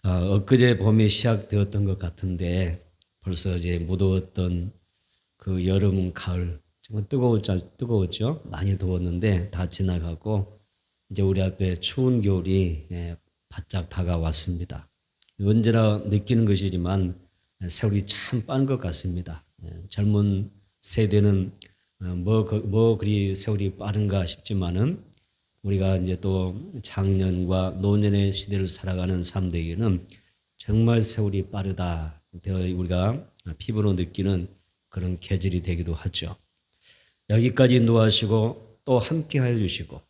엊그제 봄이 시작되었던 것 같은데 벌써 이제 무더웠던 그 여름, 가을 정말 뜨거웠죠. 많이 더웠는데 다 지나가고 이제 우리 앞에 추운 겨울이 바짝 다가왔습니다. 언제나 느끼는 것이지만 세월이 참 빠른 것 같습니다. 젊은 세대는 뭐 그리 세월이 빠른가 싶지만은 우리가 이제 또 장년과 노년의 시대를 살아가는 삶들에게는 정말 세월이 빠르다. 우리가 피부로 느끼는 그런 계절이 되기도 하죠. 여기까지 인도하시고 또 함께하여 주시고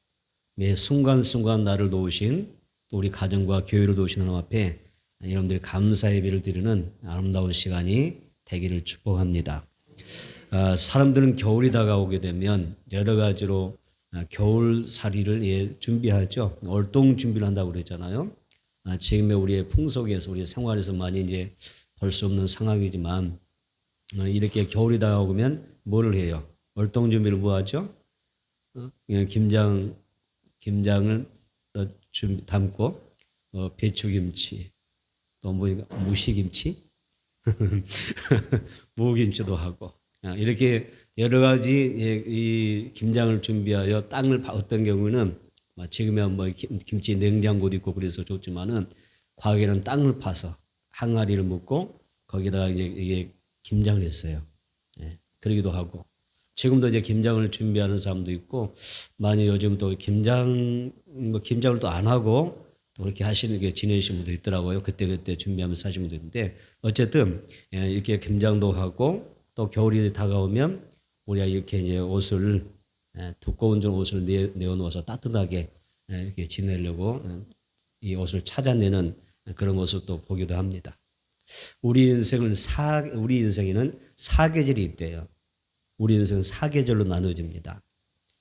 매 순간순간 나를 도우신 또 우리 가정과 교회를 도우시는 하나님 앞에 여러분들이 감사 예배를 드리는 아름다운 시간이 되기를 축복합니다. 사람들은 겨울이 다가오게 되면 여러 가지로 겨울살이를 준비하죠. 월동 준비를 한다고 그랬잖아요. 지금의 우리의 풍속에서 우리의 생활에서 많이 이제 볼 수 없는 상황이지만 이렇게 겨울이 다가오면 뭐를 해요? 월동 준비를 뭐 하죠? 김장을 담고 배추김치 또 뭐 무시김치 무김치도 하고 이렇게 여러 가지 이 김장을 준비하여 땅을 어떤 경우는 지금이야 뭐 김치 냉장고도 있고 그래서 좋지만은 과거에는 땅을 파서 항아리를 묻고 거기다가 이게 김장을 했어요. 그러기도 하고 지금도 이제 김장을 준비하는 사람도 있고 많이 요즘 또 김장을 또 안 하고 또 그렇게 하시는 게 지내시는 분도 있더라고요. 그때 준비하면서 하시는 분도 있는데 어쨌든 이렇게 김장도 하고 또 겨울이 다가오면 우리가 이렇게 이제 옷을 두꺼운 좀 옷을 내어놓아서 따뜻하게 이렇게 지내려고 이 옷을 찾아내는 그런 모습도 보기도 합니다. 우리 인생에는 사계절이 있대요. 우리 인생은 사계절로 나눠집니다.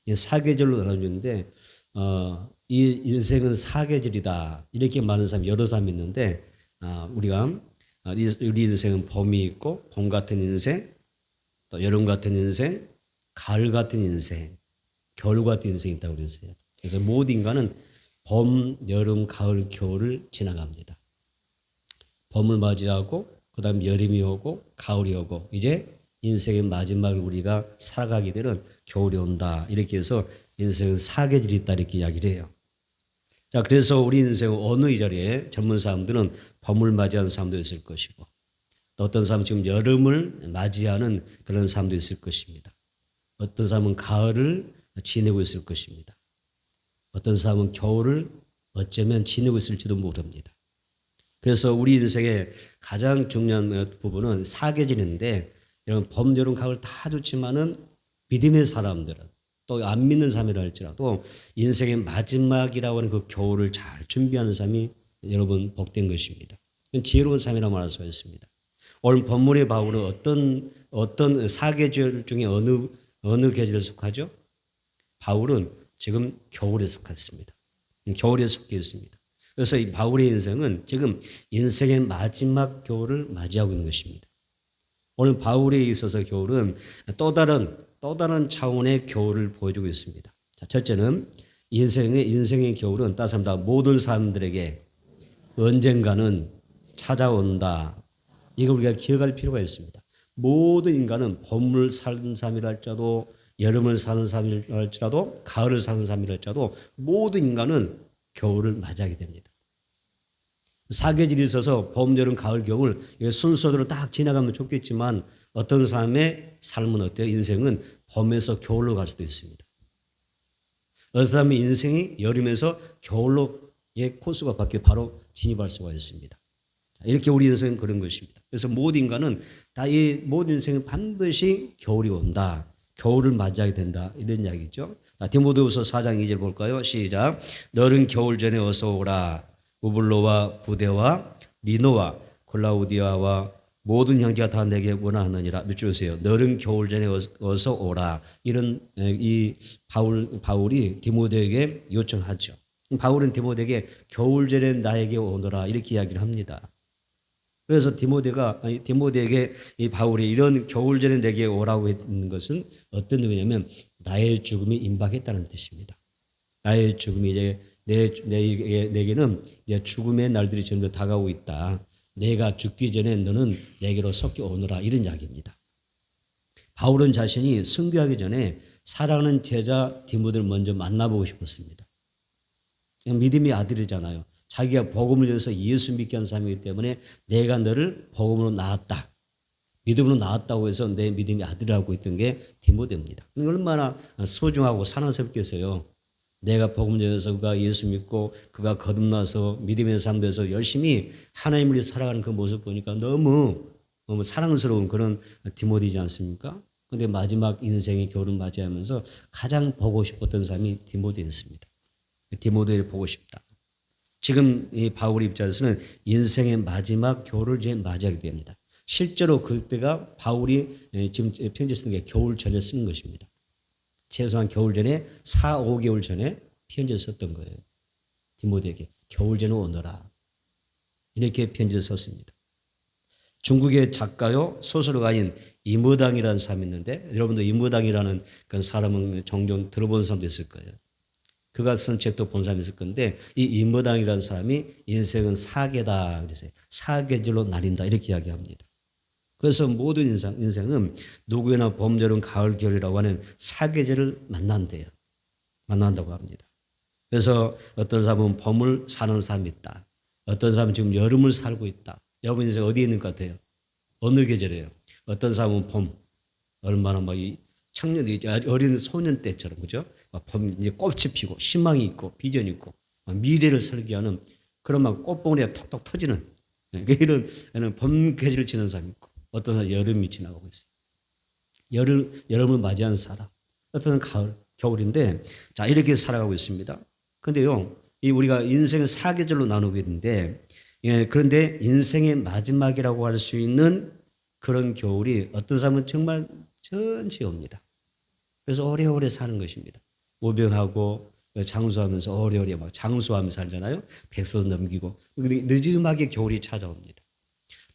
이 사계절로 나눠지는데 이 인생은 사계절이다 이렇게 말하는 사람이 여러 사람이 있는데 우리 인생은 봄이 있고 봄 같은 인생 또 여름 같은 인생 가을 같은 인생 겨울 같은 인생이 있다고 그랬어요. 그래서 모든 인간은 봄, 여름, 가을, 겨울을 지나갑니다. 봄을 맞이하고 그 다음 여름이 오고 가을이 오고 이제 인생의 마지막을 우리가 살아가게 되는 겨울이 온다. 이렇게 해서 인생은 사계절이 있다 이렇게 이야기를 해요. 자, 그래서 우리 인생 어느 자리에 젊은 사람들은 봄을 맞이하는 사람도 있을 것이고 또 어떤 사람은 지금 여름을 맞이하는 그런 사람도 있을 것입니다. 어떤 사람은 가을을 지내고 있을 것입니다. 어떤 사람은 겨울을 어쩌면 지내고 있을지도 모릅니다. 그래서 우리 인생의 가장 중요한 부분은 사계절인데 여러분 봄, 여름, 가을 다 좋지만은 믿음의 사람들은 또 안 믿는 사람이라 할지라도 인생의 마지막이라고 하는 그 겨울을 잘 준비하는 사람이 여러분 복된 것입니다. 지혜로운 사람이라고 말할 수가 있습니다. 오늘 본문의 바울은 어떤 사계절 중에 어느 계절에 속하죠? 바울은 지금 겨울에 속했습니다. 겨울에 속해 있습니다. 그래서 이 바울의 인생은 지금 인생의 마지막 겨울을 맞이하고 있는 것입니다. 오늘 바울에 있어서 겨울은 또 다른 차원의 겨울을 보여주고 있습니다. 자, 첫째는 인생의 겨울은 따라서 모든 사람들에게 언젠가는 찾아온다. 이거 우리가 기억할 필요가 있습니다. 모든 인간은 봄을 사는 사람이라 할지라도 여름을 사는 사람이라 할지라도 가을을 사는 사람이라 할지라도 모든 인간은 겨울을 맞이하게 됩니다. 사계절이 있어서 봄, 여름, 가을, 겨울 순서대로 딱 지나가면 좋겠지만 어떤 사람의 삶은 어때요? 인생은 봄에서 겨울로 갈 수도 있습니다. 어떤 사람의 인생이 여름에서 겨울로의 코스가 바뀌어 바로 진입할 수가 있습니다. 이렇게 우리 인생은 그런 것입니다. 그래서 모든 인간은 모든 인생은 반드시 겨울이 온다. 겨울을 맞이하게 된다. 이런 이야기죠. 디모데후서 4장 2절 볼까요? 시작. 너는 겨울 전에 어서 오라. 우블로와 부데와 리노와 콜라우디아와 모든 형제가 다 내게 원하느니라. 몇 줄이세요? 너는 겨울 전에 어서 오라. 이런 이 바울이 디모데에게 요청하죠. 바울은 디모데에게 겨울 전에 나에게 오너라 이렇게 이야기를 합니다. 그래서 디모데에게 이 바울이 이런 겨울 전에 내게 오라고 했는 것은 어떤 의미냐면 나의 죽음이 임박했다는 뜻입니다. 나의 죽음이 이제 내게는 내 죽음의 날들이 점점 다가오고 있다. 내가 죽기 전에 너는 내게로 섞여 오너라. 이런 이야기입니다. 바울은 자신이 순교하기 전에 사랑하는 제자 디모데를 먼저 만나보고 싶었습니다. 믿음의 아들이잖아요. 자기가 복음을 위해서 예수 믿게 한 사람이기 때문에 내가 너를 복음으로 낳았다. 믿음으로 낳았다고 해서 내 믿음의 아들이라고 했던 게 디모데입니다. 얼마나 소중하고 사랑스럽겠어요. 내가 복음을 위해서 그가 예수 믿고 그가 거듭나서 믿음의 삶 돼서 열심히 하나님을 위해 살아가는 그 모습 보니까 너무 사랑스러운 그런 디모데이지 않습니까? 그런데 마지막 인생의 겨울을 맞이하면서 가장 보고 싶었던 사람이 디모데였습니다. 디모데를 보고 싶다. 지금 이 바울 입장에서는 인생의 마지막 겨울을 이제 맞이하게 됩니다. 실제로 그때가 바울이 지금 편지 쓰는 게 겨울 전에 쓴 것입니다. 최소한 겨울 전에 4, 5개월 전에 편지를 썼던 거예요. 디모데에게 겨울 전에 오너라. 이렇게 편지를 썼습니다. 중국의 작가요 소설가인 이모당이라는 사람이 있는데 여러분도 이모당이라는 그런 사람은 종종 들어본 사람도 있을 거예요. 그가 쓴 책도 본 사람이 있을 건데 이 이모당이라는 사람이 인생은 사계다 그랬어요. 사계절로 나뉜다 이렇게 이야기합니다. 그래서 모든 인생은 누구나 봄, 여름, 가을, 겨울이라고 하는 사계절을 만난다고 합니다. 그래서 어떤 사람은 봄을 사는 사람이 있다. 어떤 사람은 지금 여름을 살고 있다. 여러분 인생 어디에 있는 것 같아요? 어느 계절이에요? 어떤 사람은 봄, 얼마나 청년이 어린 소년 때처럼 그죠? 봄 이제 꽃이 피고 희망이 있고 비전이 있고 미래를 설계하는 그런 꽃봉오리가 톡톡 터지는 이런 봄 계절을 지는 사람이 있고 어떤 사람은 여름이 지나가고 있어요. 여름을 맞이한 사람, 어떤 가을, 겨울인데 자 이렇게 살아가고 있습니다. 그런데요, 우리가 인생을 사계절로 나누고 있는데 그런데 인생의 마지막이라고 할 수 있는 그런 겨울이 어떤 사람은 정말 천천히 옵니다. 그래서 오래오래 사는 것입니다. 모병하고 장수하면서 오래오래 장수하면서 살잖아요. 백서 넘기고 늦음하게 겨울이 찾아옵니다.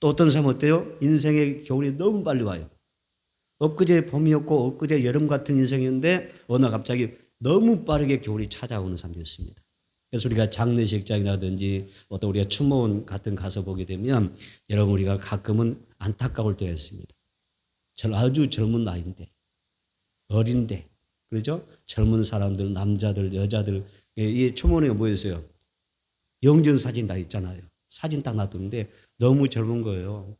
또 어떤 사람은 어때요? 인생의 겨울이 너무 빨리 와요. 엊그제 봄이었고 엊그제 여름 같은 인생이었는데 어느 날 갑자기 너무 빠르게 겨울이 찾아오는 사람도 있습니다. 그래서 우리가 장례식장이라든지 어떤 우리가 추모원 같은 가서 보게 되면 여러분 우리가 가끔은 안타까울 때가 있습니다. 아주 젊은 나이인데 어린데 그렇죠? 젊은 사람들, 남자들, 여자들 이 추모원에 뭐였어요? 영전 사진 다 있잖아요. 사진 딱 놔두는데 너무 젊은 거예요.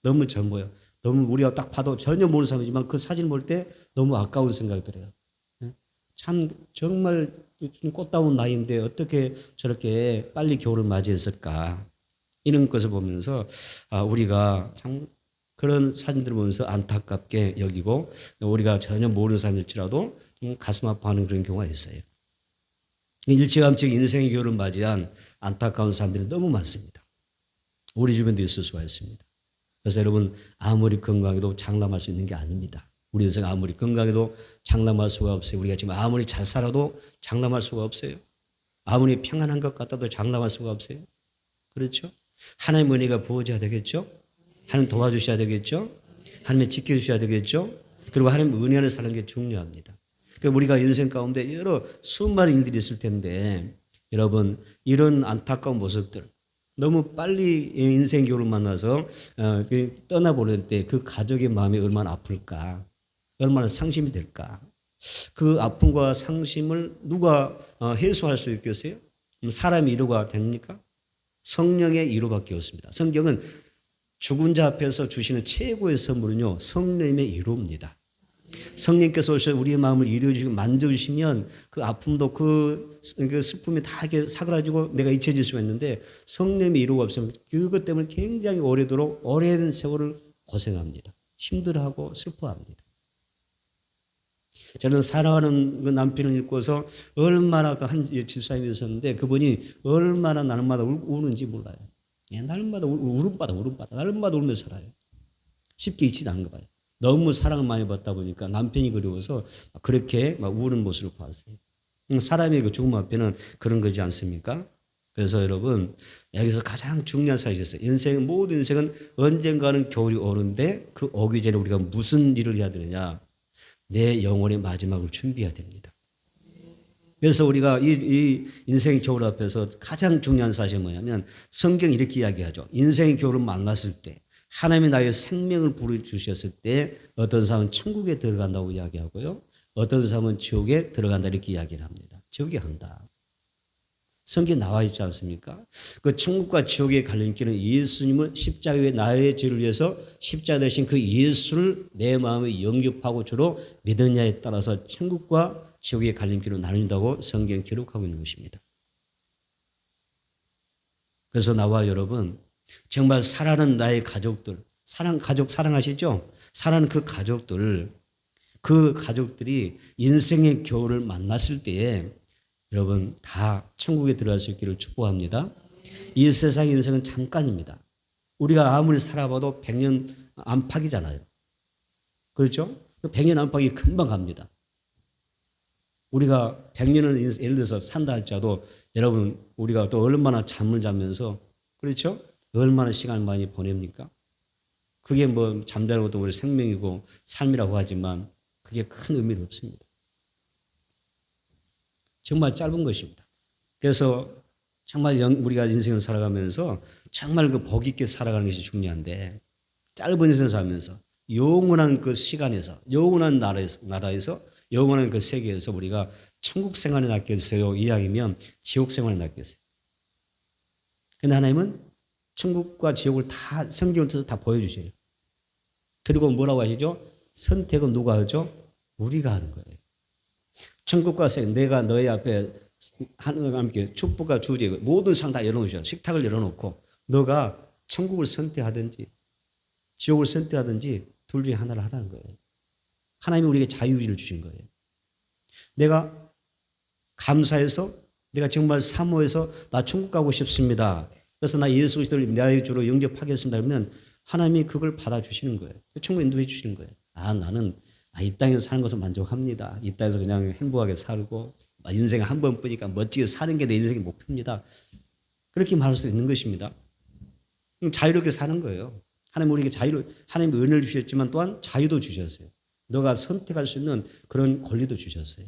너무 젊어요. 너무 우리가 딱 봐도 전혀 모르는 사람이지만 그 사진 볼 때 너무 아까운 생각이 들어요. 참 정말 꽃다운 나이인데 어떻게 저렇게 빨리 겨울을 맞이했을까 이런 것을 보면서 우리가 참 그런 사진들을 보면서 안타깝게 여기고 우리가 전혀 모르는 사람일지라도 가슴 아파하는 그런 경우가 있어요. 일찌감치 인생의 겨울을 맞이한 안타까운 사람들이 너무 많습니다. 우리 주변도 있을 수가 있습니다. 그래서 여러분 아무리 건강해도 장담할 수 있는 게 아닙니다. 우리 인생 아무리 건강해도 장담할 수가 없어요. 우리가 지금 아무리 잘 살아도 장담할 수가 없어요. 아무리 평안한 것 같아도 장담할 수가 없어요. 그렇죠? 하나님의 은혜가 부어져야 되겠죠? 하나님 도와주셔야 되겠죠? 하나님 지켜주셔야 되겠죠? 그리고 하나님 은혜 안에 사는 게 중요합니다. 그러니까 우리가 인생 가운데 여러 수많은 일들이 있을 텐데 여러분 이런 안타까운 모습들 너무 빨리 인생 겨울을 만나서 떠나보낼 때 그 가족의 마음이 얼마나 아플까 얼마나 상심이 될까 그 아픔과 상심을 누가 해소할 수 있겠어요? 사람의 위로가 됩니까? 성령의 위로밖에 없습니다. 성경은 죽은 자 앞에서 주시는 최고의 선물은요 성령의 위로입니다. 성령께서 오셔서 우리의 마음을 이루어주시고 만져주시면 그 아픔도 그 슬픔이 다 이렇게 사그라지고 내가 잊혀질 수가 있는데 성령의 위로가 없으면 그것 때문에 굉장히 오래된 세월을 고생합니다. 힘들어하고 슬퍼합니다. 저는 사랑하는 그 남편을 읽고서 얼마나 한 집사님이 있었는데 그분이 얼마나 날마다 우는지 몰라요. 날마다 울음바다 날마다 울면서 살아요. 쉽게 잊지 않는 거 봐요. 너무 사랑을 많이 받다 보니까 남편이 그리워서 그렇게 막 우는 모습을 봤어요. 사람의 그 죽음 앞에는 그런 거지 않습니까? 그래서 여러분 여기서 가장 중요한 사실이 있어요. 모든 인생은 언젠가는 겨울이 오는데 그 오기 전에 우리가 무슨 일을 해야 되느냐? 내 영혼의 마지막을 준비해야 됩니다. 그래서 우리가 이 인생의 겨울 앞에서 가장 중요한 사실이 뭐냐면 성경이 이렇게 이야기하죠. 인생의 겨울을 만났을 때 하나님이 나의 생명을 부어주셨을 때 어떤 사람은 천국에 들어간다고 이야기하고요. 어떤 사람은 지옥에 들어간다 이렇게 이야기를 합니다. 지옥에 간다. 성경에 나와 있지 않습니까? 그 천국과 지옥의 갈림길은 예수님을 십자가에 나의 죄를 위해서 십자가 대신 그 예수를 내 마음에 영접하고 주로 믿느냐에 따라서 천국과 지옥의 갈림길로 나눈다고 성경이 기록하고 있는 것입니다. 그래서 나와 여러분 정말 사랑하는 나의 가족들, 가족 사랑하시죠? 사랑하는 그 가족들이 인생의 겨울을 만났을 때에 여러분 다 천국에 들어갈 수 있기를 축복합니다. 이 세상 인생은 잠깐입니다. 우리가 아무리 살아봐도 100년 안팎이잖아요. 그렇죠? 100년 안팎이 금방 갑니다. 우리가 100년을 예를 들어서 산다 할지라도 여러분 우리가 또 얼마나 잠을 자면서 그렇죠? 얼마나 시간을 많이 보냅니까? 그게 뭐 잠자는 것도 우리 생명이고 삶이라고 하지만 그게 큰 의미는 없습니다. 정말 짧은 것입니다. 그래서 정말 우리가 인생을 살아가면서 정말 그 복 있게 살아가는 것이 중요한데 짧은 인생을 살면서 영원한 그 시간에서 영원한 나라에서 영원한 그 세계에서 우리가 천국 생활에 낫겠어요? 이왕이면 지옥 생활에 낫겠어요? 근데 하나님은 천국과 지옥을 다 성경을 통해서 다 보여주셔요. 그리고 뭐라고 하시죠? 선택은 누가 하죠? 우리가 하는 거예요. 천국과 세계, 내가 너희 앞에 하나님과 함께 축복과 주제 모든 상 다 열어놓으셔. 식탁을 열어놓고 너가 천국을 선택하든지 지옥을 선택하든지 둘 중에 하나를 하라는 거예요. 하나님이 우리에게 자유의지를 주신 거예요. 내가 감사해서 내가 정말 사모해서 나 천국 가고 싶습니다. 그래서 나 예수 그리스도를 나의 주로 영접하겠습니다. 그러면 하나님이 그걸 받아주시는 거예요. 천국에 인도해 주시는 거예요. 나는 이 땅에서 사는 것을 만족합니다. 이 땅에서 그냥 행복하게 살고 인생 한 번뿐이니까 멋지게 사는 게 내 인생의 목표입니다. 그렇게 말할 수 있는 것입니다. 자유롭게 사는 거예요. 하나님 우리에게 하나님이 은혜를 주셨지만 또한 자유도 주셨어요. 너가 선택할 수 있는 그런 권리도 주셨어요.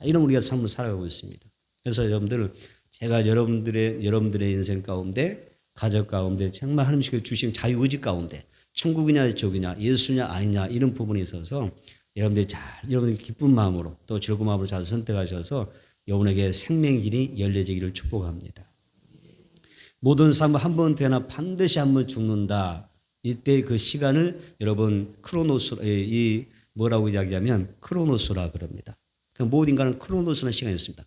이런 우리가 삶을 살아가고 있습니다. 그래서 여러분들 제가 여러분들의 인생 가운데 가족 가운데 정말 하나님께서 주신 자유의지 가운데 천국이냐 지옥이냐 예수냐 아니냐 이런 부분에 있어서 여러분들이 기쁜 마음으로 또 즐거운 마음으로 잘 선택하셔서 여러분에게 생명의 길이 열려지기를 축복합니다. 모든 삶은 한 번 태어나 반드시 한 번 죽는다. 이때 그 시간을 여러분 뭐라고 이야기하면 크로노스라 그럽니다. 모든 인간은 크로노스라는 시간이 있습니다.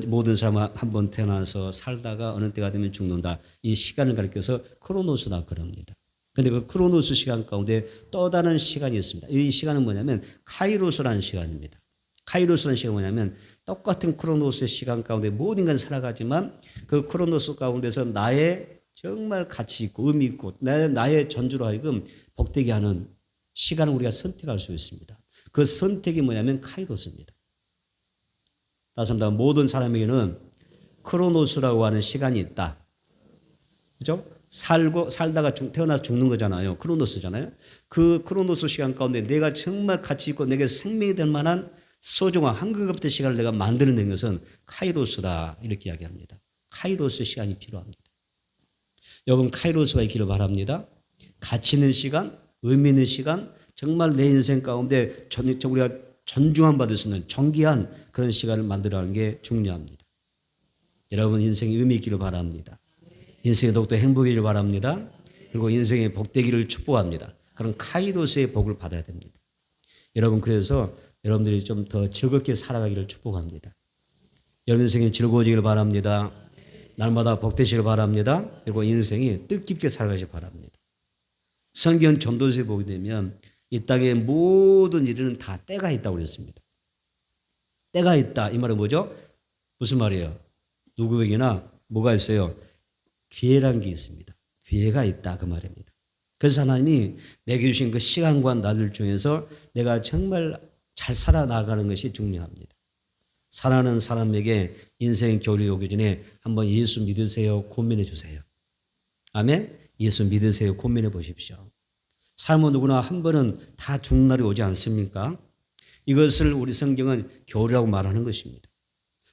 모든 사람은 한 번 태어나서 살다가 어느 때가 되면 죽는다. 이 시간을 가리켜서 크로노스라 그럽니다. 그런데 그 크로노스 시간 가운데 또 다른 시간이 있습니다. 이 시간은 뭐냐면 카이로스라는 시간입니다. 카이로스라는 시간은 뭐냐면 똑같은 크로노스의 시간 가운데 모든 건 살아가지만 그 크로노스 가운데서 나의 정말 가치 있고 의미 있고 나의 전주로 하여금 복되게 하는 시간을 우리가 선택할 수 있습니다. 그 선택이 뭐냐면 카이로스입니다. 다시 한번 모든 사람에게는 크로노스라고 하는 시간이 있다. 그죠? 살다가 태어나서 죽는 거잖아요. 크로노스잖아요. 그 크로노스 시간 가운데 내가 정말 가치 있고 내게 생명이 될 만한 소중한 한급의 시간을 내가 만드는 것은 카이로스다. 이렇게 이야기합니다. 카이로스 시간이 필요합니다. 여러분 카이로스가 있기를 바랍니다. 가치 있는 시간, 의미 있는 시간, 정말 내 인생 가운데 우리가 존중함 받을 수 있는 존귀한 그런 시간을 만들어가는 게 중요합니다. 여러분 인생에 의미 있기를 바랍니다. 인생의 더욱더 행복이기를 바랍니다. 그리고 인생의 복되기를 축복합니다. 그런 카이로스의 복을 받아야 됩니다. 여러분 그래서 여러분들이 좀 더 즐겁게 살아가기를 축복합니다. 여러분 인생이 즐거워지기를 바랍니다. 날마다 복되시기를 바랍니다. 그리고 인생이 뜻깊게 살아가시기 바랍니다. 성경 전도서에 보게 되면 이 땅의 모든 일에는 다 때가 있다고 그랬습니다. 때가 있다. 이 말은 뭐죠? 무슨 말이에요? 누구에게나 뭐가 있어요? 기회란 게 있습니다. 기회가 있다 그 말입니다. 그래서 하나님이 내게 주신 그 시간과 날들 중에서 내가 정말 잘 살아나가는 것이 중요합니다. 사랑하는 사람에게 인생 겨울이 오기 전에 한번 예수 믿으세요 고민해 주세요. 아멘. 예수 믿으세요 고민해 보십시오. 삶은 누구나 한 번은 다 죽는 날이 오지 않습니까? 이것을 우리 성경은 겨울이라고 말하는 것입니다.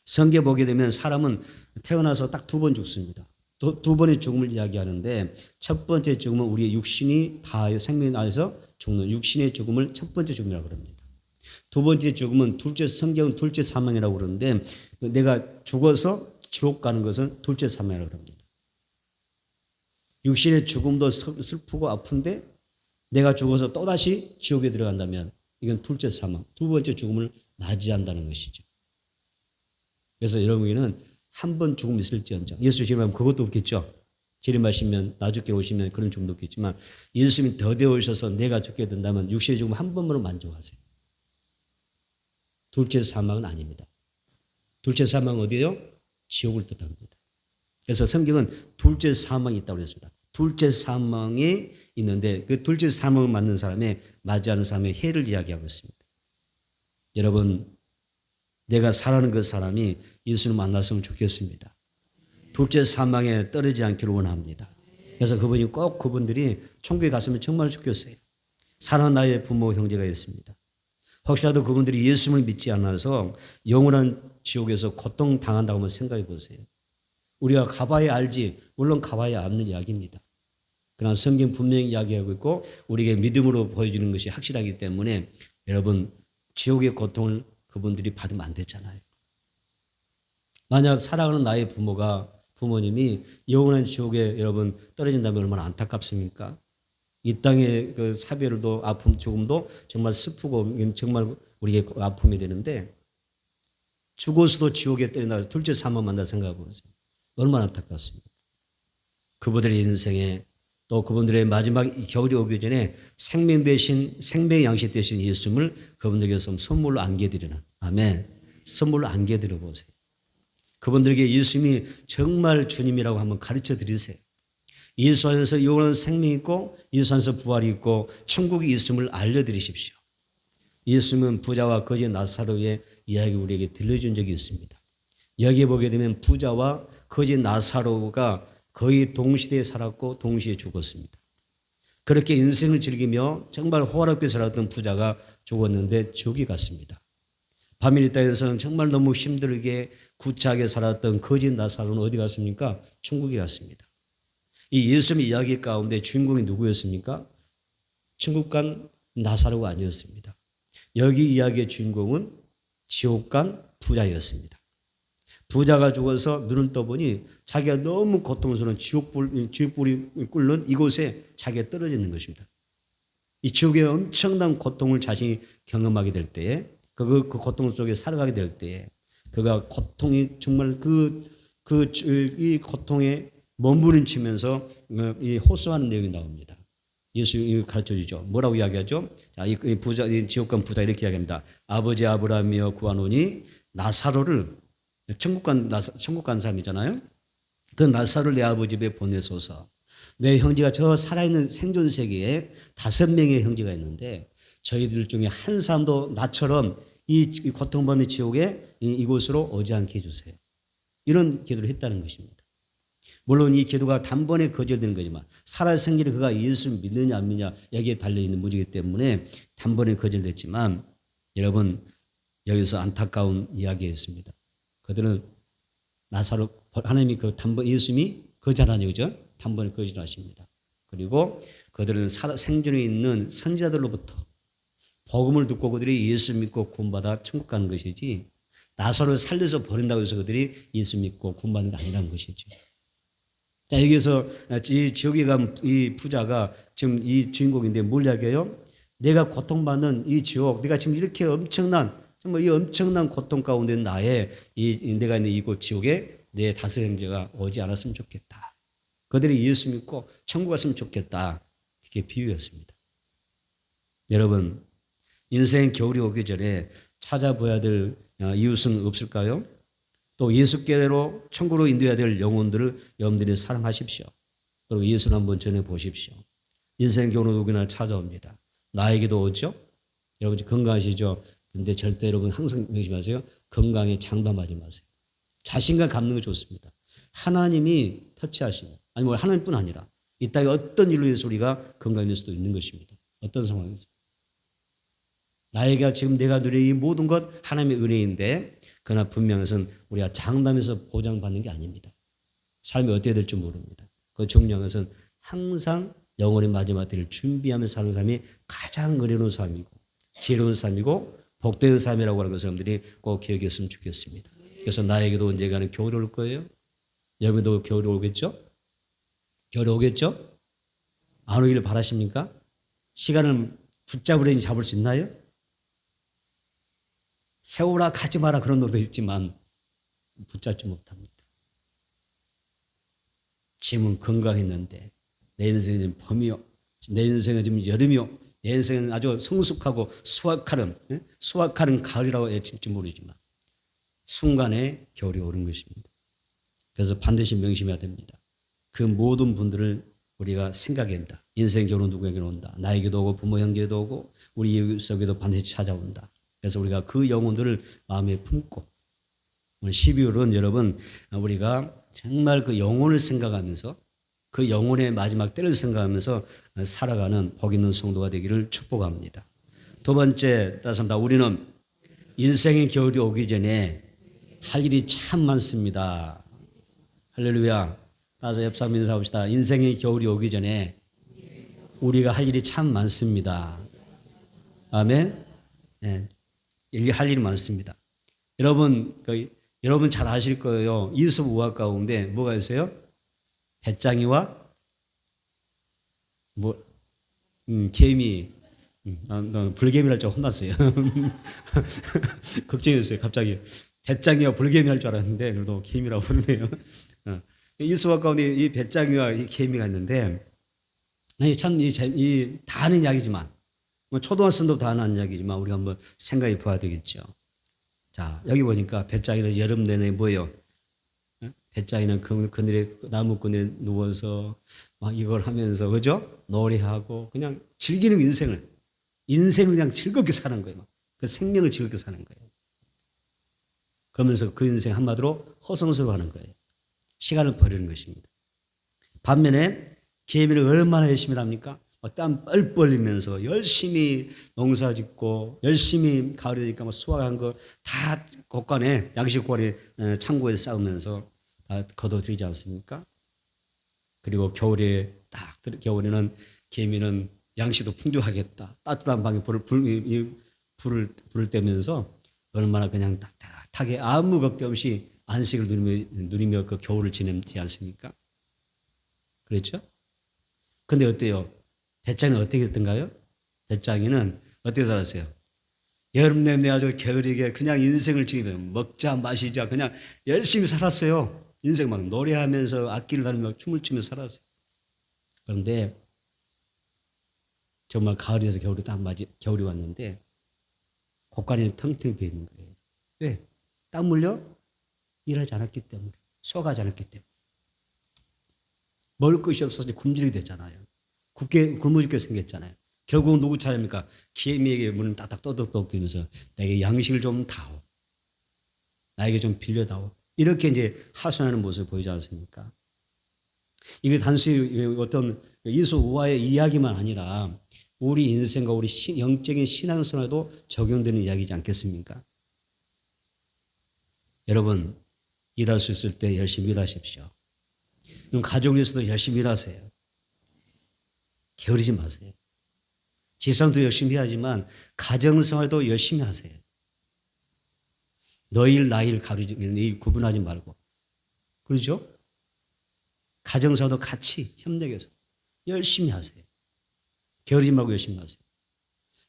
성경에 보게 되면 사람은 태어나서 딱 두 번 죽습니다. 두 번의 죽음을 이야기하는데 첫 번째 죽음은 우리의 육신이 다 생명이 나서 죽는 육신의 죽음을 첫 번째 죽음이라고 그럽니다. 두 번째 죽음은 성경은 둘째 사망이라고 그러는데 내가 죽어서 지옥 가는 것은 둘째 사망이라고 합니다. 육신의 죽음도 슬프고 아픈데 내가 죽어서 또다시 지옥에 들어간다면 이건 둘째 사망, 두 번째 죽음을 맞이한다는 것이죠. 그래서 여러분에게는 한 번 죽음이 있을지언정 예수 재림하면 그것도 없겠죠. 재림하시면 나 죽게 오시면 그런 죽음도 없겠지만 예수님이 더디어 오셔서 내가 죽게 된다면 육신의 죽음 한 번만으로 만족하세요. 둘째 사망은 아닙니다. 둘째 사망은 어디예요? 지옥을 뜻합니다. 그래서 성경은 둘째 사망이 있다고 그랬습니다. 둘째 사망이 있는데 그 둘째 사망을 맞는 사람의 맞이하는 사람의 해를 이야기하고 있습니다. 여러분, 내가 사랑하는 그 사람이 예수를 만났으면 좋겠습니다. 둘째 사망에 떨어지지 않기를 원합니다. 그래서 그분들이 천국에 갔으면 정말 좋겠어요. 사랑하는 나의 부모 형제가 있습니다. 혹시라도 그분들이 예수를 믿지 않아서 영원한 지옥에서 고통당한다고 한번 생각해 보세요. 우리가 가봐야 알지, 물론 가봐야 아는 이야기입니다. 그러나 성경 분명히 이야기하고 있고 우리에게 믿음으로 보여주는 것이 확실하기 때문에 여러분 지옥의 고통을 그분들이 받으면 안 되잖아요. 만약 사랑하는 나의 부모님이 영원한 지옥에 여러분 떨어진다면 얼마나 안타깝습니까? 이 땅의 그 사별도 아픔 죽음도 정말 슬프고 정말 우리에게 아픔이 되는데 죽어서도 지옥에 떨어진다 둘째 사망 만나 생각해 보세요. 얼마나 안타깝습니까? 그분들의 인생에 또 그분들의 마지막 겨울이 오기 전에 생명 대신 생명의 양식 대신 예수님을 그분들에게서 선물로 안겨드리는 아멘. 선물로 안겨드려 보세요. 그분들에게 예수님이 정말 주님이라고 한번 가르쳐 드리세요. 예수 안에서 영원한 생명이 있고 예수 안에서 부활이 있고 천국이 있음을 알려드리십시오. 예수님은 부자와 거지 나사로의 이야기 우리에게 들려준 적이 있습니다. 여기에 보게 되면 부자와 거지 나사로가 거의 동시대에 살았고 동시에 죽었습니다. 그렇게 인생을 즐기며 정말 호화롭게 살았던 부자가 죽었는데 지옥에 갔습니다. 밤이 이 땅에서는 정말 너무 힘들게 구차하게 살았던 거지 나사로는 어디 갔습니까? 천국에 갔습니다. 이 예수님 이야기 가운데 주인공이 누구였습니까? 천국 간 나사로가 아니었습니다. 여기 이야기의 주인공은 지옥 간 부자였습니다. 부자가 죽어서 눈을 떠보니 자기가 너무 고통스러운 지옥불이 끓는 이곳에 자기가 떨어지는 것입니다. 이 지옥의 엄청난 고통을 자신이 경험하게 될 때에 그 고통 속에 살아가게 될 때에 그가 고통이 정말 이 고통에 몸부림치면서 이 호소하는 내용이 나옵니다. 예수 가르쳐 주죠. 뭐라고 이야기하죠? 자, 이 부자, 이 지옥 간 부자 이렇게 이야기합니다. 아버지 아브라함이여 구하노니 나사로를 천국 간 사람이잖아요. 그 나사로를 내 아버지 집에 보내소서. 내 형제가 저 살아있는 생존 세계에 5명의 형제가 있는데 저희들 중에 한 사람도 나처럼 이 고통받는 지옥에 이곳으로 오지 않게 해주세요. 이런 기도를 했다는 것입니다. 물론 이 기도가 단번에 거절되는 거지만 살아생전에 그가 예수를 믿느냐 안 믿느냐 여기에 달려있는 문제이기 때문에 단번에 거절됐지만 여러분 여기서 안타까운 이야기가 있습니다. 그들은 나사로 하나님이 그 예수님이 거절하니 그죠? 단번에 거절하십니다. 그리고 그들은 생존에 있는 선지자들로부터 복음을 듣고 그들이 예수 믿고 구원받아 천국 가는 것이지 나사로를 살려서 버린다고 해서 그들이 예수 믿고 구원받는 게 아니라는 것이죠. 자, 여기서 이 지옥에 간 이 부자가 지금 이 주인공인데 뭘 이야기해요? 내가 고통받는 이 지옥, 내가 지금 이렇게 정말 이 엄청난 고통 가운데 내가 있는 이곳 지옥에 내 5 형제가 오지 않았으면 좋겠다. 그들이 예수 믿고 천국 갔으면 좋겠다. 이게 비유였습니다. 여러분, 인생 겨울이 오기 전에 찾아봐야 될 이웃은 없을까요? 또 예수께로 천국으로 인도해야 될 영혼들을 여러분들이 사랑하십시오. 그리고 예수를 한번 전해보십시오. 인생 겨울은 누구나 찾아옵니다. 나에게도 오죠? 여러분 건강하시죠? 근데 절대 여러분 항상 명심하세요. 건강에 장담하지 마세요. 자신감 갖는 거 좋습니다. 하나님이 터치하시면 아니 뭐 하나님뿐 아니라 이 땅에 어떤 일로 인해서 우리가 건강해질 수도 있는 것입니다. 어떤 상황에서. 나에게 지금 내가 누리는 이 모든 것 하나님의 은혜인데 그러나 분명한 것은 우리가 장담해서 보장받는 게 아닙니다. 삶이 어떻게 될지 모릅니다. 그 중요한 것은 항상 영원의 마지막 때를 준비하면서 사는 삶이 가장 어려운 삶이고 지혜로운 삶이고 복된 삶이라고 하는 것을 여러분들이 꼭 기억했으면 좋겠습니다. 그래서 나에게도 언젠가는 겨울이 올 거예요. 여러분도 겨울이 오겠죠? 겨울이 오겠죠? 안 오기를 바라십니까? 시간을 붙잡으려니 잡을 수 있나요? 세우라 가지 마라 그런 노래도 있지만 붙잡지 못합니다. 지금은 건강했는데 내 인생은 봄이요. 내 인생은 지금 여름이요. 내 인생은 아주 성숙하고 수확하는 가을이라고 해질지 모르지만 순간에 겨울이 오는 것입니다. 그래서 반드시 명심해야 됩니다. 그 모든 분들을 우리가 생각해야 합니다. 인생 겨울은 누구에게는 온다. 나에게도 오고 부모 형제에도 오고 우리 이웃 속에도 반드시 찾아온다. 그래서 우리가 그 영혼들을 마음에 품고 12월은 여러분 우리가 정말 그 영혼을 생각하면서 그 영혼의 마지막 때를 생각하면서 살아가는 복 있는 성도가 되기를 축복합니다. 두 번째, 따스합니다. 우리는 인생의 겨울이 오기 전에 할 일이 참 많습니다. 할렐루야. 따라서 옆 사람 인사합시다. 인생의 겨울이 오기 전에 우리가 할 일이 참 많습니다. 아멘. 네. 할 일이 많습니다. 여러분 잘 아실 거예요. 이솝 우화 가운데 뭐가 있어요? 배짱이와 개미. 불개미랄 줄 혼났어요. 걱정했어요. 갑자기 배짱이와 불개미 할 줄 알았는데 그래도 개미라고 부르네요. 이솝 가운데 이 배짱이와 이 개미가 있는데 참 다 아는 이야기지만 초등학생도 다 아는 이야기지만 우리가 한번 생각해 봐야 되겠죠. 자, 여기 보니까 배짱이는 여름 내내 뭐예요? 배짱이는 그늘에 나무 그늘에 누워서 막 이걸 하면서 그죠? 놀이하고 그냥 즐기는 인생을 그냥 즐겁게 사는 거예요. 그 생명을 즐겁게 사는 거예요. 그러면서 그 인생 한마디로 허송스러워하는 거예요. 시간을 버리는 것입니다. 반면에 개미는 얼마나 열심히 합니까? 땀 뻘뻘 흘리면서 열심히 농사 짓고 열심히 가을이 되니까 수확한 거 다 곳간에 양식 고관에 창고에 쌓으면서 다 걷어들이지 않습니까? 그리고 겨울에는 개미는 양식도 풍족하겠다. 따뜻한 방에 불을 떼면서 얼마나 그냥 따뜻하게 아무 걱정 없이 안식을 누리며 그 겨울을 지내지 않습니까? 그렇죠? 근데 어때요? 배짱이는 어떻게 됐던가요? 배짱이는 어떻게 살았어요? 여름 내내 아주 게으르게 그냥 인생을 즐기며 먹자 마시자 그냥 열심히 살았어요. 인생 막 노래하면서 악기를 다루며 춤을 추며 살았어요. 그런데 정말 가을에서 겨울이 왔는데 곳간이 텅텅 비어 있는 거예요. 왜? 땀 흘려? 일하지 않았기 때문에. 쉬어가지 않았기 때문에. 먹을 것이 없어서 굶주리게 됐잖아요. 굶어 죽게 생겼잖아요. 결국은 누구 차례입니까? 개미에게 문을 딱딱 떠덕떠덕대면서 내게 양식을 좀 다오. 나에게 좀 빌려다오. 이렇게 이제 하소연하는 모습을 보이지 않습니까? 이게 단순히 어떤 이솝 우화의 이야기만 아니라 우리 인생과 우리 영적인 신앙생활에도 적용되는 이야기지 않겠습니까? 여러분, 일할 수 있을 때 열심히 일하십시오. 가족을 위해서도 열심히 일하세요. 게으르지 마세요. 직장도 열심히 하지만 가정생활도 열심히 하세요. 너일 나일 구분하지 말고. 그렇죠? 가정생활도 같이 협력해서 열심히 하세요. 게으르지 말고 열심히 하세요.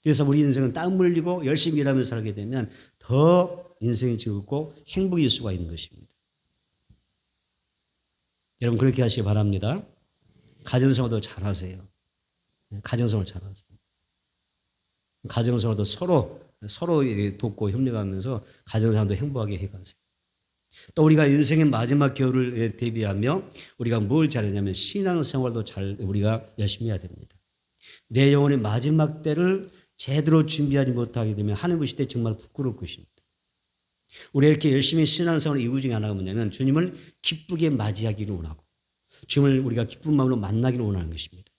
그래서 우리 인생은 땀 흘리고 열심히 일하면서 살게 되면 더 인생이 즐겁고 행복일 수가 있는 것입니다. 여러분 그렇게 하시기 바랍니다. 가정생활도 잘하세요. 가정생활 잘하세요. 가정생활도 서로 돕고 협력하면서 가정생활도 행복하게 해가세요. 또 우리가 인생의 마지막 겨울을 대비하며 우리가 뭘 잘하냐면 신앙생활도 우리가 열심히 해야 됩니다. 내 영혼의 마지막 때를 제대로 준비하지 못하게 되면 하나님 보실 때 정말 부끄러울 것입니다. 우리가 이렇게 열심히 신앙생활의 이유 중에 하나가 뭐냐면 주님을 기쁘게 맞이하기를 원하고 주님을 우리가 기쁜 마음으로 만나기를 원하는 것입니다.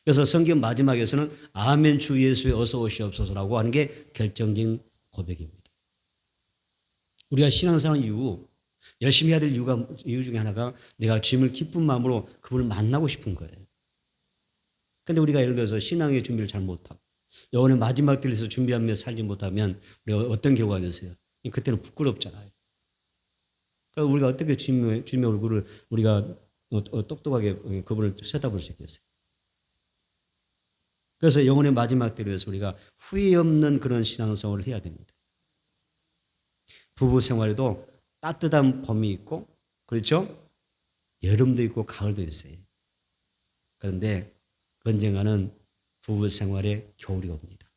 그래서 성경 마지막에서는 아멘 주 예수에 어서 오시옵소서라고 하는 게 결정적인 고백입니다. 우리가 신앙생활 이후 열심히 해야 될 이유 중에 하나가 내가 주님을 기쁜 마음으로 그분을 만나고 싶은 거예요. 근데 우리가 예를 들어서 신앙의 준비를 잘 못하고 영혼의 마지막 때에서 준비하며 살지 못하면 우리가 어떤 결과가 되세요? 그때는 부끄럽잖아요. 그러니까 우리가 어떻게 주님의 얼굴을 우리가 똑똑하게 그분을 쳐다볼 수 있겠어요? 그래서 영혼의 마지막 때를 위해서 우리가 후회 없는 그런 신앙생활을 해야 됩니다. 부부 생활에도 따뜻한 봄이 있고, 그렇죠? 여름도 있고 가을도 있어요. 그런데 언젠가는 부부 생활에 겨울이 옵니다.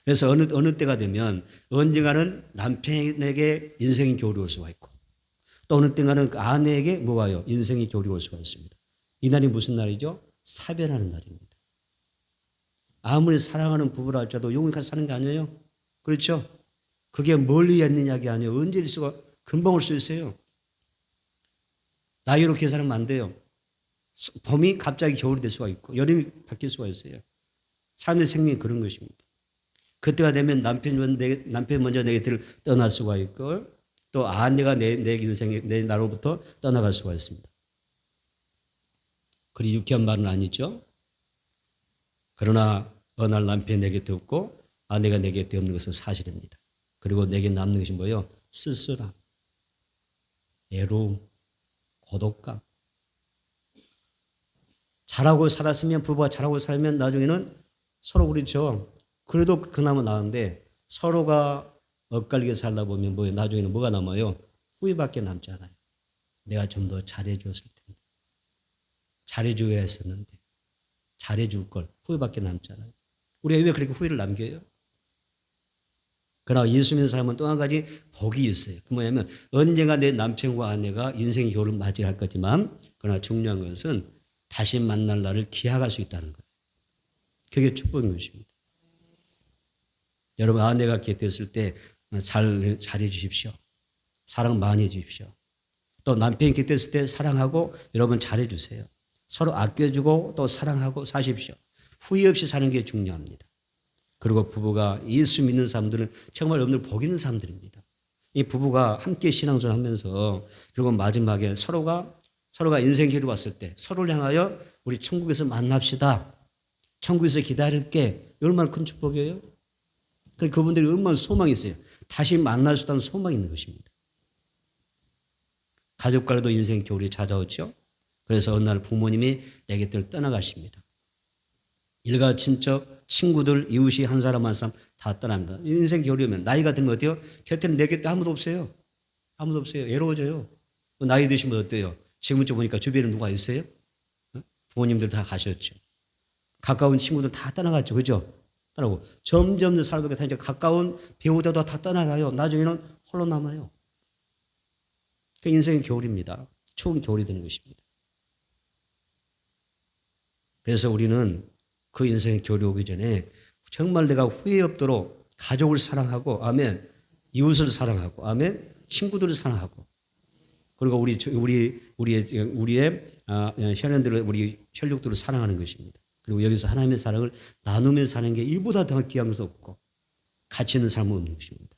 그래서 어느 때가 되면 언젠가는 남편에게 인생의 겨울이 올 수가 있고, 또 어느 때가는 그 아내에게 뭐가 요? 인생의 겨울이 올 수가 있습니다. 이 날이 무슨 날이죠? 사변하는 날입니다. 아무리 사랑하는 부부라 할지라도 영원히 같이 사는 게 아니에요. 그렇죠? 그게 멀리 있는 이야기 아니에요. 언제일 수가 금방 올 수 있어요. 나이로 계산하면 안 돼요. 봄이 갑자기 겨울이 될 수가 있고 여름이 바뀔 수가 있어요. 삶의 생명이 그런 것입니다. 그때가 되면 남편이 먼저 내 곁을 떠날 수가 있고 또 아내가 내 인생에 내 나로부터 떠나갈 수가 있습니다. 그리 유쾌한 말은 아니죠. 그러나 어느 날 남편이 내 곁에 없고 아내가 내 곁에 없는 것은 사실입니다. 그리고 내게 남는 것이 뭐예요? 쓸쓸함, 애로움, 고독감. 잘하고 살았으면 부부가 잘하고 살면 나중에는 서로 그렇죠. 그래도 그나마 나은데 서로가 엇갈리게 살다 보면 나중에는 뭐가 남아요? 후회밖에 남지 않아요. 내가 좀 더 잘해줬을 텐데. 잘해줘야 했었는데. 잘해줄 걸 후회밖에 남지 않아요. 우리가 왜 그렇게 후회를 남겨요? 그러나 예수 믿는 사람은 또 한 가지 복이 있어요. 그 뭐냐면 언젠가 내 남편과 아내가 인생의 겨울을 맞이할 거지만 그러나 중요한 것은 다시 만날 날을 기약할 수 있다는 거예요. 그게 축복인 것입니다. 여러분 아내가 곁에 때 잘해 주십시오. 사랑 많이 해 주십시오. 또 남편이 곁에 있을 때 사랑하고 여러분 잘해 주세요. 서로 아껴주고 또 사랑하고 사십시오. 후회 없이 사는 게 중요합니다. 그리고 부부가 예수 믿는 사람들은 정말 여러분들 복 있는 사람들입니다. 이 부부가 함께 신앙생활 하면서 그리고 마지막에 서로가 인생 길을 왔을 때 서로를 향하여 우리 천국에서 만납시다. 천국에서 기다릴게. 얼마나 큰 축복이에요? 그분들이 얼마나 소망이 있어요. 다시 만날 수 있다는 소망이 있는 것입니다. 가족과도 인생 겨울이 찾아오죠. 그래서 어느 날 부모님이 내 곁을 떠나가십니다. 일가 친척, 친구들, 이웃이 한 사람 한 사람 다 떠납니다. 인생 겨울이 오면 나이가 들면 어때요? 곁에는 내 곁에 아무도 없어요. 아무도 없어요. 외로워져요. 나이 드시면 어때요? 지금쯤 보니까 주변에 누가 있어요? 부모님들 다 가셨죠. 가까운 친구들 다 떠나갔죠. 그죠? 떠나고 점점 살게 다 이제 가까운 배우자도 다 떠나가요. 나중에는 홀로 남아요. 그 인생의 겨울입니다. 추운 겨울이 되는 것입니다. 그래서 우리는 그 인생의 겨울이 오기 전에 정말 내가 후회 없도록 가족을 사랑하고 아멘, 이웃을 사랑하고 아멘, 친구들을 사랑하고 그리고 우리의 혈연들을 우리 혈육들을 사랑하는 것입니다. 그리고 여기서 하나님의 사랑을 나누며 사는 게 이보다 더 귀한 것도 없고 가치 있는 삶은 없는 것입니다.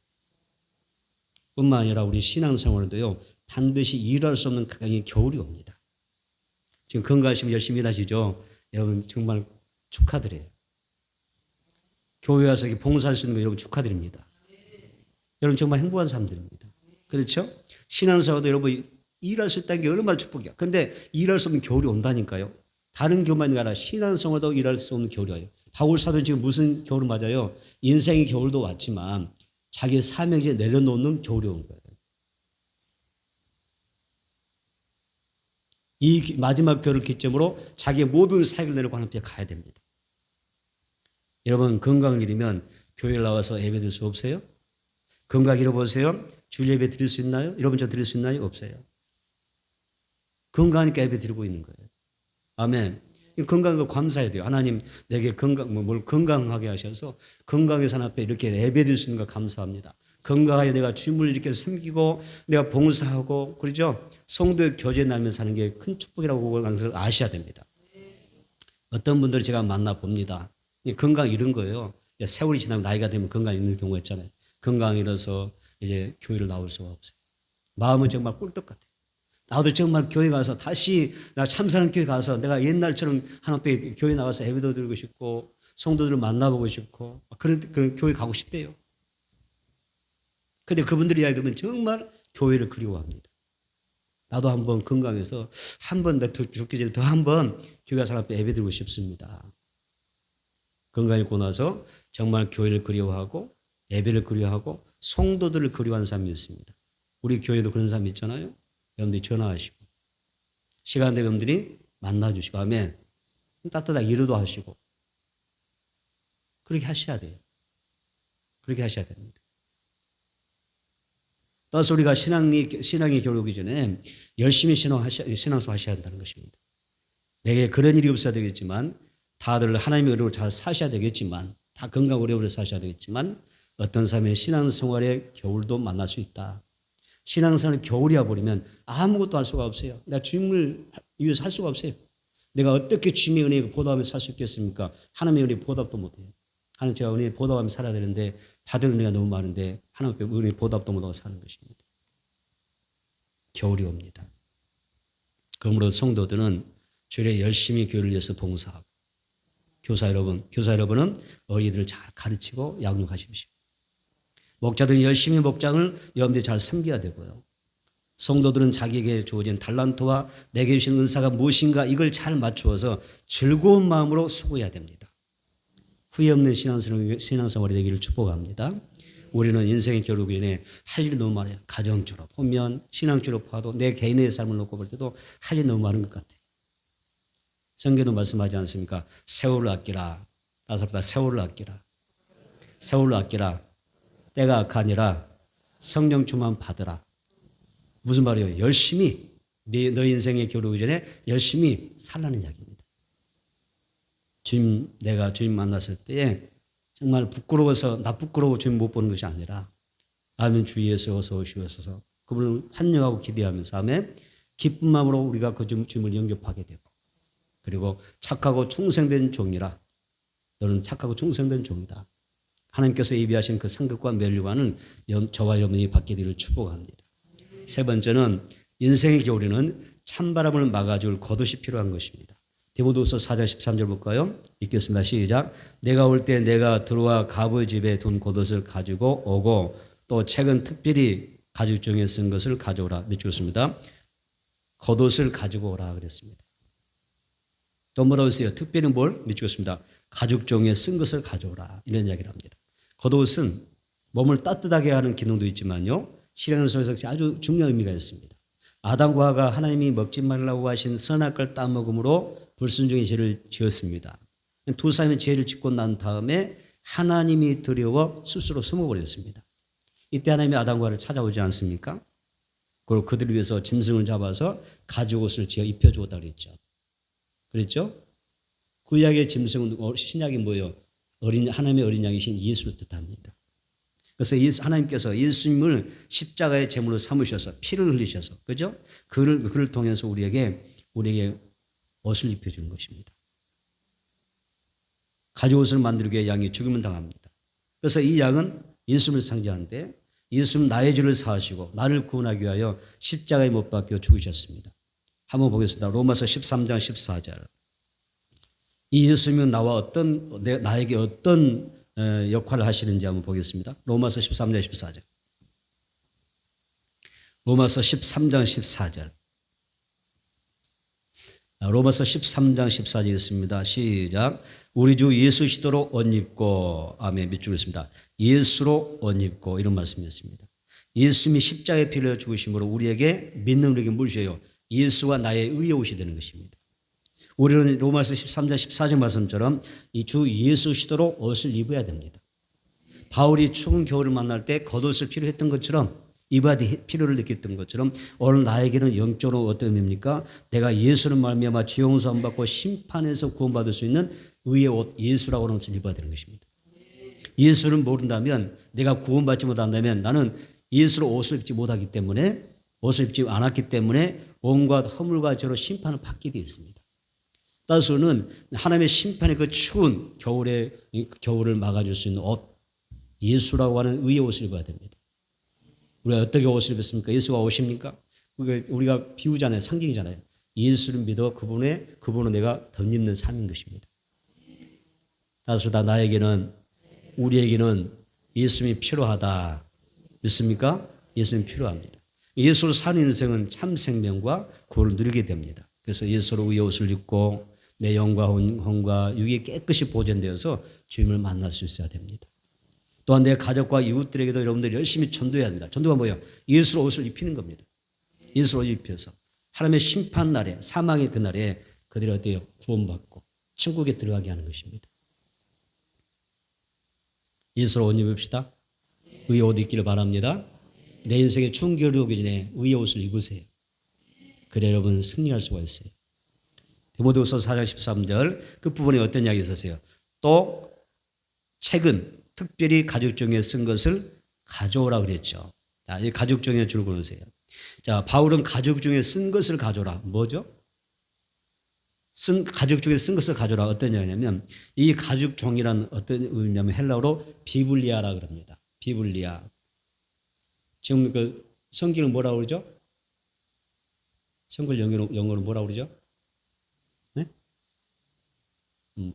뿐만 아니라 우리 신앙생활에도요 반드시 일할 수 없는 강의 겨울이 옵니다. 지금 건강하시면 열심히 일하시죠. 여러분 정말 축하드려요. 교회 와서 봉사할 수 있는 거 여러분 축하드립니다. 여러분 정말 행복한 사람들입니다. 그렇죠? 신앙생활도 여러분 일할 수 있다는 게 얼마나 축복이야. 근데 일할 수 없는 겨울이 온다니까요. 다른 겨울만이 아니라 신앙생활도 일할 수 없는 겨울이 와요. 바울 사도는 지금 무슨 겨울을 맞아요? 인생의 겨울도 왔지만 자기의 사명을 이제 내려놓는 겨울이 온 거예요. 이 마지막 겨울을 기점으로 자기의 모든 사역을 내놓고 하나님 앞에 가야 됩니다. 여러분 건강일이면 교회에 나와서 예배 드릴 수 없어요? 건강 잃어보세요. 주일 예배 드릴 수 있나요? 여러분 저 드릴 수 있나요? 없어요. 건강하니까 예배 드리고 있는 거예요. 아멘. 건강한 거 감사해야 돼요. 하나님 내게 뭘 건강하게 하셔서 건강의 산 앞에 이렇게 예배 드릴 수 있는 거 감사합니다. 건강하게 내가 주님을 이렇게 섬기고 내가 봉사하고 그러죠. 성도의 교제 나누며 사는 게 큰 축복이라고 하는 것을 아셔야 됩니다. 어떤 분들을 제가 만나 봅니다. 건강 잃은 거예요. 세월이 지나면 나이가 되면 건강 잃는 경우가 있잖아요. 건강 잃어서 이제 교회를 나올 수가 없어요. 마음은 정말 꿀떡 같아요. 나도 정말 교회 가서 다시 나 참사랑 교회 가서 내가 옛날처럼 하나님 교회 나가서 예배도 드리고 싶고 성도들을 만나보고 싶고 그런 교회 가고 싶대요. 근데 그분들이 이야기 들으면 정말 교회를 그리워합니다. 나도 한번 건강해서 한번 내 죽기 전에 더 한번 교회 가서 하나님 예배 드리고 싶습니다. 건강해지고 나서 정말 교회를 그리워하고 예배를 그리워하고 성도들을 그리워하는 사람이 있습니다. 우리 교회도 그런 사람이 있잖아요. 여러분들이 전화하시고 시간 되면 여러분들이 만나주시고 아멘. 따뜻하게 위로도 하시고 그렇게 하셔야 돼요. 그렇게 하셔야 됩니다. 따라서 우리가 신앙이 겨루기 전에 열심히 신앙생활 하셔야 한다는 것입니다. 내게 그런 일이 없어야 되겠지만 다들 하나님의 의로 잘 사셔야 되겠지만 다 건강 오래오래 사셔야 되겠지만 어떤 사람의 신앙생활의 겨울도 만날 수 있다. 신앙생활의 겨울이 와버리면 아무것도 할 수가 없어요. 내가 주님을 위해서 할 수가 없어요. 내가 어떻게 주님의 은혜에 보답하며 살 수 있겠습니까? 하나님의 은혜에 보답도 못해요. 하나님 제가 은혜에 보답하며 살아야 되는데 받을 은혜가 너무 많은데 하나님의 은혜에 보답도 못하고 사는 것입니다. 겨울이 옵니다. 그러므로 성도들은 주일에 열심히 교회를 위해서 봉사하고 교사 여러분은 어린이들을 잘 가르치고 양육하십시오. 목자들은 열심히 목장을 여러분들이 잘 섬겨야 되고요. 성도들은 자기에게 주어진 달란트와 내게 주신 은사가 무엇인가 이걸 잘 맞추어서 즐거운 마음으로 수고해야 됩니다. 후회 없는 신앙생활이 되기를 축복합니다. 우리는 인생의 겨루기에 할 일이 너무 많아요. 가정 졸업하면 신앙 졸업하도 내 개인의 삶을 놓고 볼 때도 할 일이 너무 많은 것 같아요. 성경도 말씀하지 않습니까? 세월을 아끼라. 다섯보다 세월을 아끼라. 세월을 아끼라. 때가 악하니라. 성령 충만 받으라. 무슨 말이에요? 열심히 너 인생의 겨루기 전에 열심히 살라는 이야기입니다. 내가 주님 만났을 때에 정말 부끄러워서 나 부끄러워 주님 못 보는 것이 아니라 아멘 주 예수 어서 오시옵소서 그분을 환영하고 기대하면서 아멘 기쁜 마음으로 우리가 그 주님을 영접하게 되고 그리고 착하고 충성된 종이라 너는 착하고 충성된 종이다. 하나님께서 예비하신 그 상급과 멸류관은 저와 여러분이 받게 되기를 축복합니다. 세 번째는 인생의 겨울에는 찬바람을 막아줄 겉옷이 필요한 것입니다. 디모데후서 4장 13절 볼까요? 읽겠습니다. 시작. 내가 올 때 내가 들어와 가부의 집에 둔 겉옷을 가지고 오고 또 책은 특별히 가죽 종에 쓴 것을 가져오라. 밑줄였습니다. 겉옷을 가지고 오라 그랬습니다. 또 뭐라고 했어요? 특별히 뭘? 밑줄였습니다. 가죽 종에 쓴 것을 가져오라. 이런 이야기를 합니다. 겉옷은 몸을 따뜻하게 하는 기능도 있지만요. 실행을 속에서 아주 중요한 의미가 있습니다. 아담과 하와가 하나님이 먹지 말라고 하신 선악과를 따먹음으로 불순종의 죄를 지었습니다. 두 사람이 죄를 짓고 난 다음에 하나님이 두려워 스스로 숨어버렸습니다. 이때 하나님이 아담과 하와를 찾아오지 않습니까? 그리고 그들을 위해서 짐승을 잡아서 가죽옷을 지어 입혀주었다 그랬죠. 그랬죠? 그 이야기의 짐승은 신약이 뭐예요? 하나님의 어린 양이신 예수를 뜻합니다. 그래서 하나님께서 예수님을 십자가의 제물로 삼으셔서 피를 흘리셔서 그죠? 그를 통해서 우리에게 옷을 입혀주는 것입니다. 가죽옷을 만들기 위해 양이 죽임을 당합니다. 그래서 이 양은 예수님을 상징하는데 예수님은 나의 죄를 사하시고 나를 구원하기 위하여 십자가에 못 박혀 죽으셨습니다. 한번 보겠습니다. 로마서 13장 14절. 이 예수님은 나에게 어떤 역할을 하시는지 한번 보겠습니다. 로마서 13장 14절. 로마서 13장 14절. 로마서 13장 14절 있습니다. 시작. 우리 주 예수 그리스도로 옷 입고 아멘 밑줄 있습니다. 예수로 옷 입고 이런 말씀이었습니다. 예수님이 십자가에 피 흘려 죽으심으로 우리에게 믿는 우리에게 무엇이에요? 예수와 나의 의의 옷이 되는 것입니다. 우리는 로마서 13장 14절 말씀처럼 이 주 예수 그리스도로 옷을 입어야 됩니다. 바울이 추운 겨울을 만날 때 겉옷을 필요했던 것처럼 입어야 될 필요를 느꼈던 것처럼 오늘 나에게는 영적으로 어떤 의미입니까? 내가 예수를 말미암아 죄 용서 받고 심판에서 구원받을 수 있는 의의 옷 예수라고 하는 옷을 입어야 되는 것입니다. 예수를 모른다면 내가 구원받지 못한다면 나는 예수로 옷을 입지 못하기 때문에 옷을 입지 않았기 때문에 온갖 허물과 죄로 심판을 받게 되어 있습니다. 따라서는 하나님의 심판의 그 추운 겨울을 막아줄 수 있는 옷 예수라고 하는 의의 옷을 입어야 됩니다. 우리가 어떻게 옷을 입었습니까? 예수가 옷입니까? 우리가 비유잖아요. 상징이잖아요. 예수를 믿어 그분은 내가 덧입는 삶인 것입니다. 따라서 우리에게는 예수님이 필요하다. 믿습니까? 예수님이 필요합니다. 예수로 사는 인생은 참 생명과 구원을 누리게 됩니다. 그래서 예수로 의의 옷을 입고 내 영과 혼과 육이 깨끗이 보존되어서 주님을 만날 수 있어야 됩니다. 또한 내 가족과 이웃들에게도 여러분들이 열심히 전도해야 합니다. 전도가 뭐예요? 예수로 옷을 입히는 겁니다. 예수로 옷을 입혀서 하나님의 심판 날에, 사망의 그날에 그들이 어때요? 구원받고 천국에 들어가게 하는 것입니다. 예수로 옷 입읍시다. 의의 옷 입기를 바랍니다. 내 인생에 추운 겨울이 오기 전에 의의 옷을 입으세요. 그래 여러분 승리할 수가 있어요. 디모데후서 4장 13절 끝부분에 어떤 이야기 있었어요? 또 책은 특별히 가죽 종이에 쓴 것을 가져오라 그랬죠. 자, 이 가죽 종이에 줄 그러세요. 자, 바울은 가죽 종이에 쓴 것을 가져오라. 뭐죠? 가죽 종이에 쓴 것을 가져오라. 어떤 이야기냐면 이 가죽 종이란 어떤 의미냐면 헬라어로 비블리아라 그럽니다. 비블리아. 지금 그 성경을 뭐라고 그러죠? 성경 영어로 뭐라고 그러죠? 네?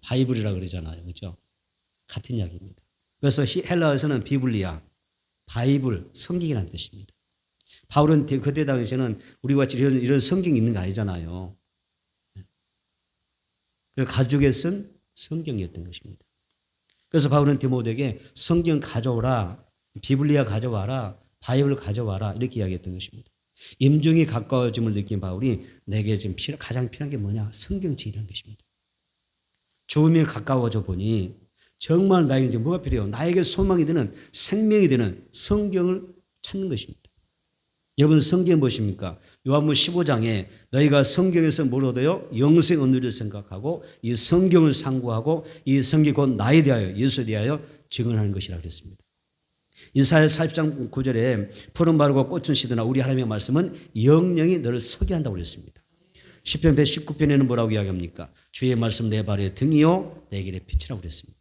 바이블이라 그러잖아요. 그렇죠? 같은 이야기입니다. 그래서 헬라어에서는 비블리아, 바이블, 성경이라는 뜻입니다. 바울은 그때 당시에는 우리와 같이 이런 성경이 있는 거 아니잖아요. 가죽에 쓴 성경이었던 것입니다. 그래서 바울은 디모데에게 성경 가져오라, 비블리아 가져와라, 바이블 가져와라 이렇게 이야기했던 것입니다. 임종이 가까워짐을 느낀 바울이 내게 지금 가장 필요한 게 뭐냐? 성경책이라는 것입니다. 죽음이 가까워져 보니 정말 나에게 이제 뭐가 필요해요? 나에게 소망이 되는 생명이 되는 성경을 찾는 것입니다. 여러분 성경은 무엇입니까? 요한복음 15장에 너희가 성경에서 뭘 얻어요? 영생 얻으리라 생각하고 이 성경을 상고하고 이 성경이 곧 나에 대하여 예수에 대하여 증언하는 것이라 그랬습니다. 이사야 40장 9절에 푸른 마르고 꽃은 시드나 우리 하나님의 말씀은 영영이 너를 서게 한다고 그랬습니다. 시편 119편에는 뭐라고 이야기합니까? 주의 말씀 내 발의 등이요 내 길의 빛이라고 그랬습니다.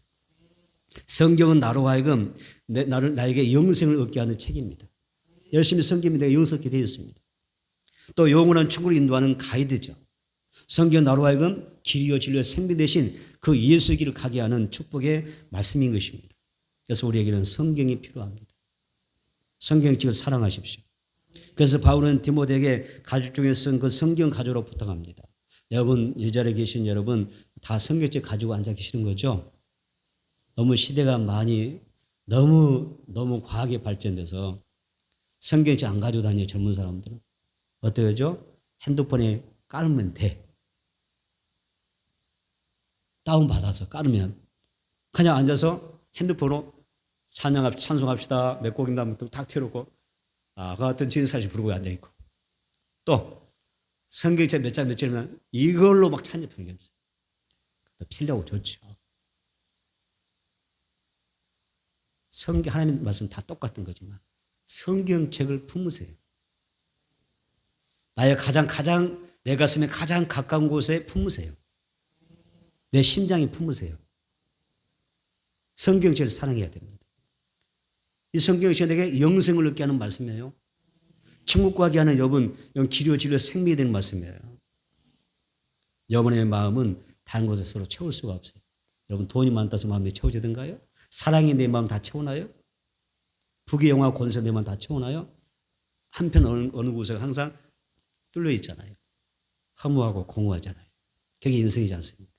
성경은 나로 하여금 나에게 영생을 얻게 하는 책입니다. 열심히 성경이 내가 영생 얻게 되어 있습니다. 또 영원한 천국을 인도하는 가이드죠. 성경 나로 하여금 길이요 진리요 생명 대신 그 예수의 길을 가게 하는 축복의 말씀인 것입니다. 그래서 우리에게는 성경이 필요합니다. 성경책을 사랑하십시오. 그래서 바울은 디모데에게 가죽 종이에 쓴 그 성경 가져오라고 부탁합니다. 여러분 이 자리에 계신 여러분 다 성경책 가지고 앉아 계시는 거죠? 너무 시대가 많이 너무 과하게 발전돼서 성경책 안 가지고 다니는 젊은 사람들은 어떻게 하죠? 핸드폰에 깔으면 돼. 다운받아서 깔으면 그냥 앉아서 핸드폰으로 찬송합시다. 몇 곡인가 하면 딱 튀어놓고 그 어떤 진사시 부르고 앉아있고 또 성경책 몇 장 며칠이면 이걸로 막 찬양 부르게 합니다. 필요하고 좋죠. 성경 하나님 말씀 다 똑같은 거지만 성경책을 품으세요. 나의 가장 내 가슴에 가장 가까운 곳에 품으세요. 내 심장에 품으세요. 성경책을 사랑해야 됩니다. 이 성경책이 내게 영생을 얻게 하는 말씀이에요. 천국 가게 하는 여러분 길이요 진리요 생명이 되는 말씀이에요. 여러분의 마음은 다른 곳에서 채울 수가 없어요. 여러분 돈이 많다고 해서 마음이 채워지던가요? 사랑이 내 마음 다 채우나요? 부귀 영화 권세 내 마음 다 채우나요? 한편 어느 곳에 항상 뚫려 있잖아요. 허무하고 공허하잖아요. 그게 인생이지 않습니까?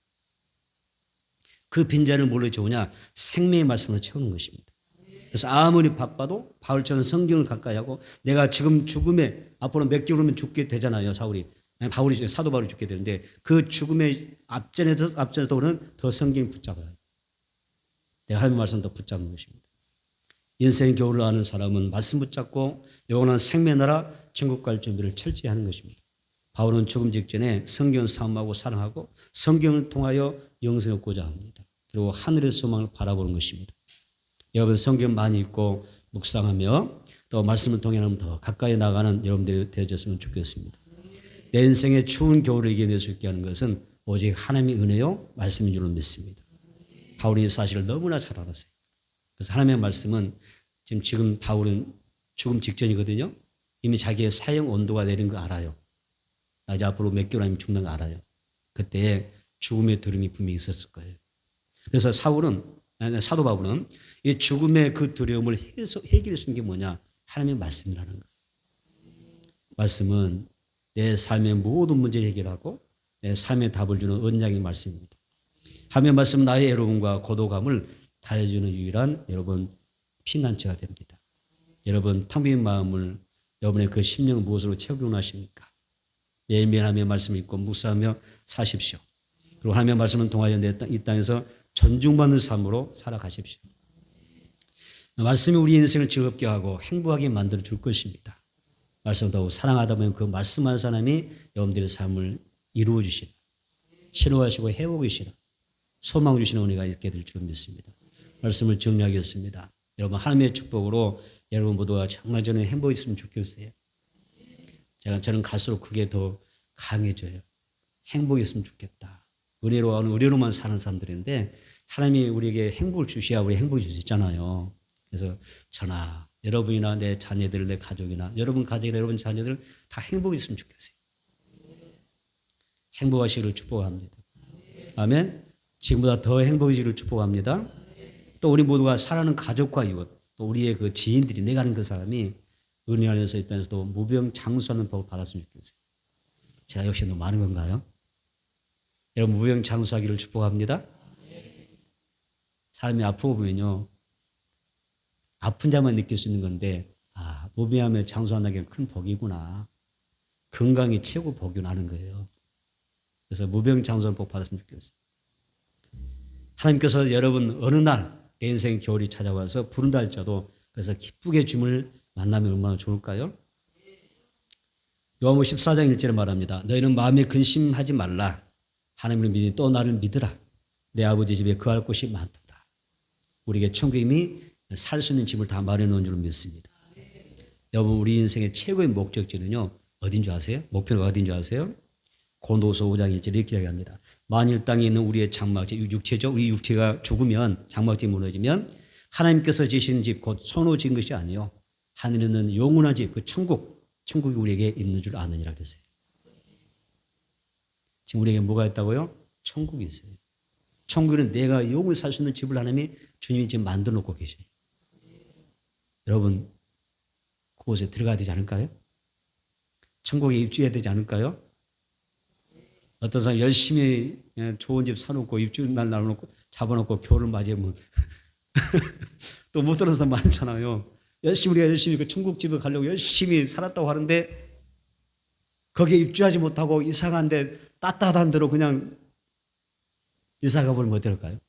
그 빈자리를 뭘로 채우냐? 생명의 말씀으로 채우는 것입니다. 그래서 아무리 바빠도 바울처럼 성경을 가까이 하고 내가 지금 죽음에 앞으로 몇 개월이면 죽게 되잖아요. 사도 바울이 죽게 되는데 그 죽음의 앞전에도는 더 성경 붙잡아요. 내가 하나님의 말씀 더 붙잡는 것입니다. 인생의 겨울을 아는 사람은 말씀 붙잡고 영원한 생명의 나라 천국 갈 준비를 철저히 하는 것입니다. 바울은 죽음 직전에 성경을 사모하고 사랑하고 성경을 통하여 영생을 얻고자 합니다. 그리고 하늘의 소망을 바라보는 것입니다. 여러분 성경 많이 읽고 묵상하며 또 말씀을 통해 더 가까이 나가는 여러분들이 되어졌으면 좋겠습니다. 내 인생의 추운 겨울을 이겨낼 수 있게 하는 것은 오직 하나님의 은혜요 말씀인 줄로 믿습니다. 바울이 이 사실을 너무나 잘 알았어요. 그래서 하나님의 말씀은 지금 바울은 죽음 직전이거든요. 이미 자기의 사형 온도가 내린 거 알아요. 나 이제 앞으로 몇 개월 아니면 죽는 거 알아요. 그때 죽음의 두려움이 분명히 있었을 거예요. 그래서 사도 바울은 이 죽음의 그 두려움을 해결할 수 있는 게 뭐냐? 하나님의 말씀이라는 거예요. 말씀은 내 삶의 모든 문제를 해결하고 내 삶의 답을 주는 언약의 말씀입니다. 하나님의 말씀은 나의 애로움과 고독함을 다해주는 유일한 여러분 피난처가 됩니다. 여러분 텅 빈 마음을 여러분의 그 심령을 무엇으로 채우기 원하십니까? 매일매일 하나님의 말씀을 읽고 묵상하며 사십시오. 그리고 하나님의 말씀을 통하여 이 땅에서 존중받는 삶으로 살아가십시오. 말씀이 우리 인생을 즐겁게 하고 행복하게 만들어 줄 것입니다. 말씀을 더욱 사랑하다 보면 그 말씀한 사람이 여러분들의 삶을 이루어 주시라. 치료하시고 회복하시라. 소망 주시는 은혜가 있게 될 줄 믿습니다. 말씀을 정리하겠습니다. 여러분 하나님의 축복으로 여러분 모두가 정말 저는 행복했으면 좋겠어요. 저는 갈수록 그게 더 강해져요. 행복했으면 좋겠다. 은혜로만 사는 사람들인데 하나님이 우리에게 행복을 주셔야 우리 행복을 줄 수 있잖아요. 그래서 저나 여러분이나 내 자녀들, 내 가족이나 여러분 가족이나 여러분 자녀들 다 행복했으면 좋겠어요. 행복하시기를 축복합니다. 아멘. 지금보다 더 행복해지기를 축복합니다. 또 우리 모두가 사랑하는 가족과 이웃, 또 우리의 그 지인들이 내가 아는 그 사람이 은혜 안에서 이 땅에서도 무병장수하는 복을 받았으면 좋겠어요. 제가 역시 너무 많은 건가요? 여러분 무병장수하기를 축복합니다. 사람이 아프고 보면요, 아픈 자만 느낄 수 있는 건데 무병하며 장수한다는 게 큰 복이구나. 건강이 최고 복이 나는 거예요. 그래서 무병장수한 복 받았으면 좋겠어요. 하나님께서 여러분 어느 날 내 인생 겨울이 찾아와서 부른다 할지라도 그래서 기쁘게 주님을 만나면 얼마나 좋을까요? 요한복음 14장 1절에 말합니다. 너희는 마음에 근심하지 말라. 하나님을 믿으니 또 나를 믿으라. 내 아버지 집에 거할 곳이 많도다. 우리에게 천국에 이미 살 수 있는 집을 다 마련해 놓은 줄 믿습니다. 여러분 우리 인생의 최고의 목적지는요 어딘 줄 아세요? 목표가 어딘 줄 아세요? 고린도후서 5장 1절에 이렇게 이야기합니다. 만일 땅에 있는 우리의 장막지, 육체죠. 우리 육체가 죽으면 장막지 무너지면 하나님께서 지신 집 곧 손으로 지은 것이 아니요 하늘에 있는 영원한 집, 그 천국이 우리에게 있는 줄 아느니라 그랬어요. 지금 우리에게 뭐가 있다고요? 천국이 있어요. 천국은 내가 영원히 살 수 있는 집을 하나님이 주님이 지금 만들어 놓고 계셔요. 여러분 그곳에 들어가야 되지 않을까요? 천국에 입주해야 되지 않을까요? 어떤 사람 열심히 좋은 집 사놓고 입주날 나눠놓고 잡아놓고 겨울을 맞이하면 또 못 들어서 많잖아요. 우리가 열심히 그 천국집에 가려고 열심히 살았다고 하는데 거기에 입주하지 못하고 이상한데 따뜻한 데로 그냥 이사가 버리면 어떨까요?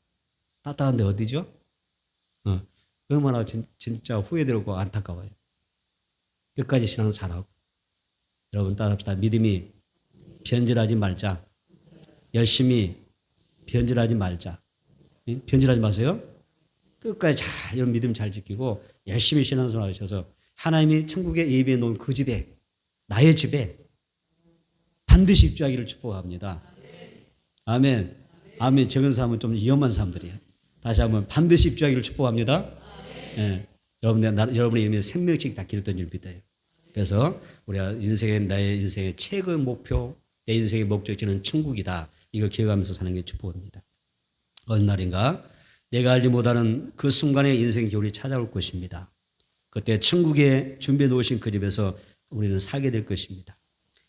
따뜻한 데 어디죠? 얼마나 진짜 후회되고 안타까워요. 끝까지 신앙 잘하고 여러분 따라합시다. 믿음이 변질하지 말자. 열심히 변질하지 말자. 변질하지 마세요. 끝까지 잘 이런 믿음 잘 지키고 열심히 신앙생활 하셔서 하나님이 천국에 예비해 놓은 그 집에 나의 집에 반드시 입주하기를 축복합니다. 아멘. 아멘. 적은 사람은 좀 위험한 사람들이에요. 다시 한번 반드시 입주하기를 축복합니다. 예. 여러분의 이름에 생명책 다 기르던 줄 믿어요. 그래서 우리가 나의 인생의 최고의 목표, 내 인생의 목적지는 천국이다. 이걸 기억하면서 사는 게 축복입니다. 어느 날인가 내가 알지 못하는 그 순간에 인생 겨울이 찾아올 것입니다. 그때 천국에 준비해 놓으신 그 집에서 우리는 살게 될 것입니다.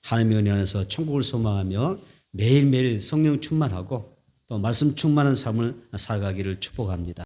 하나님의 은혜 안에서 천국을 소망하며 매일매일 성령 충만하고 또 말씀 충만한 삶을 살아가기를 축복합니다.